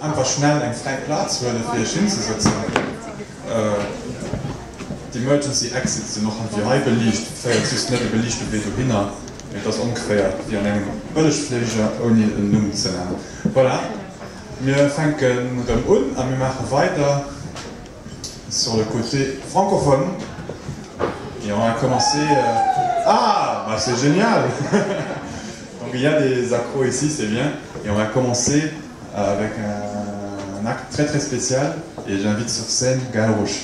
einfach schnell einen freien Platz würde für hinzusetzen. Die Emergency Exits sind noch wie halb belegt, ist nicht belegt wie du hin, das ungefähr wie an einem Böllechfläche ohne einen Numm zu nennen. Voilà. Wir fangen mit dem an und wir machen weiter sur le côté francophone. Et on va commencer. Ah, bah c'est génial! Donc il y a des accros ici, c'est bien. Et on va commencer avec un acte très très spécial. Et j'invite sur scène Gaël Roche.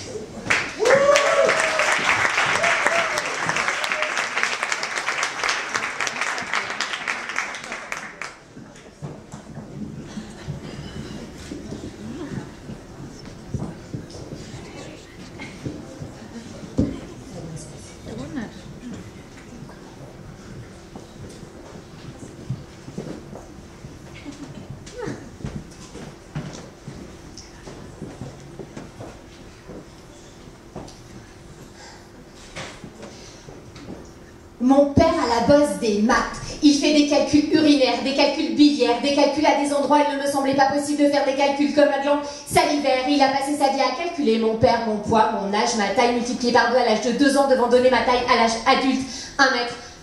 Mon père a la bosse des maths. Il fait des calculs urinaires, des calculs biliaires, des calculs à des endroits où il ne me semblait pas possible de faire des calculs comme la glande salivaire. Il a passé sa vie à calculer mon père, mon poids, mon âge, ma taille multipliée par 2 à l'âge de 2 ans devant donner ma taille à l'âge adulte,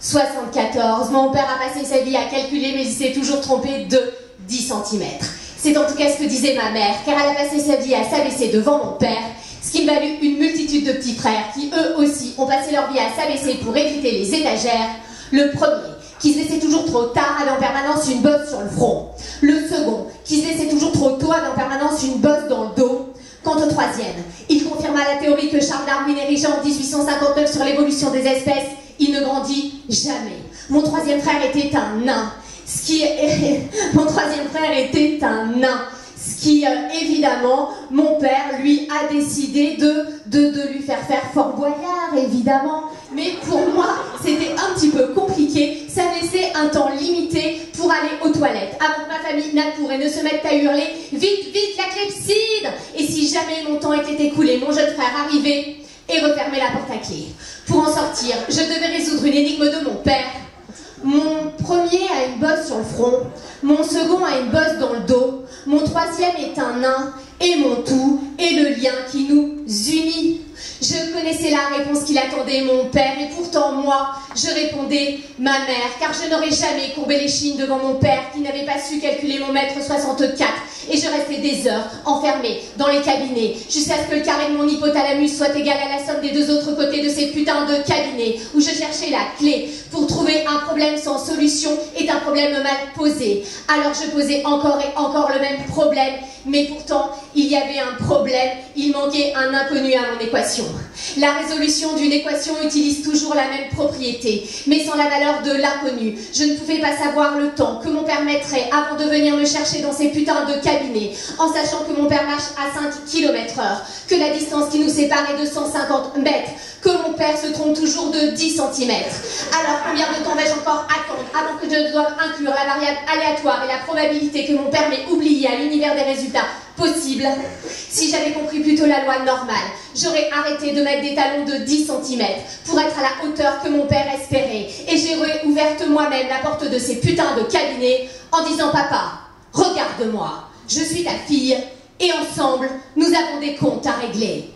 1m74. Mon père a passé sa vie à calculer mais il s'est toujours trompé de 10 cm. C'est en tout cas ce que disait ma mère, car elle a passé sa vie à s'abaisser devant mon père, ce qui me valut une multitude de petits frères qui, eux aussi, ont passé leur vie à s'abaisser pour éviter les étagères. Le premier, qui se laissait toujours trop tard, avait en permanence une bosse sur le front. Le second, qui se laissait toujours trop tôt, avait en permanence une bosse dans le dos. Quant au troisième, il confirma la théorie que Charles Darwin érigeait en 1859 sur l'évolution des espèces. Il ne grandit jamais. Mon troisième frère était un nain. Mon troisième frère était un nain. Ce qui, évidemment, mon père, lui, a décidé de lui faire Fort Boyard, évidemment. Mais pour moi, c'était un petit peu compliqué. Ça laissait un temps limité pour aller aux toilettes, avant que ma famille n'accourt et ne se mette à hurler « Vite, vite, la clepsydre !» Et si jamais mon temps était écoulé, mon jeune frère arrivait et refermait la porte à clé. Pour en sortir, je devais résoudre une énigme de mon père. Mon premier a une bosse sur le front, mon second a une bosse dans le dos, mon troisième est un nain, et mon tout est le lien qui nous unit. Je connaissais la réponse qu'il attendait mon père, et pourtant moi, je répondais ma mère, car je n'aurais jamais courbé les chines devant mon père qui n'avait pas su calculer mon mètre 64, et je restais des heures enfermée dans les cabinets, jusqu'à ce que le carré de mon hypothalamus soit égal à la somme des deux autres côtés de ces putains de cabinets, où je cherchais la clé pour trouver un problème sans solution est un problème mal posé. Alors je posais encore et encore le même problème, mais pourtant il y avait un problème, il manquait un inconnu à mon équation. La résolution d'une équation utilise toujours la même propriété, mais sans la valeur de l'inconnu. Je ne pouvais pas savoir le temps que mon père mettrait avant de venir me chercher dans ces putains de cabinets, en sachant que mon père marche à 5 km/h, que la distance qui nous sépare est de 150 mètres, que mon père se trompe toujours de 10 cm. Alors combien de temps vais-je encore attendre avant que je doive inclure la variable aléatoire et la probabilité que mon père m'ait oublié à l'univers des résultats possibles? Si j'avais compris plutôt la loi normale, j'aurais arrêté de mettre des talons de 10 cm pour être à la hauteur que mon père espérait, et j'aurais ouverte moi-même la porte de ces putains de cabinets en disant « Papa, regarde-moi, je suis ta fille, et ensemble, nous avons des comptes à régler. »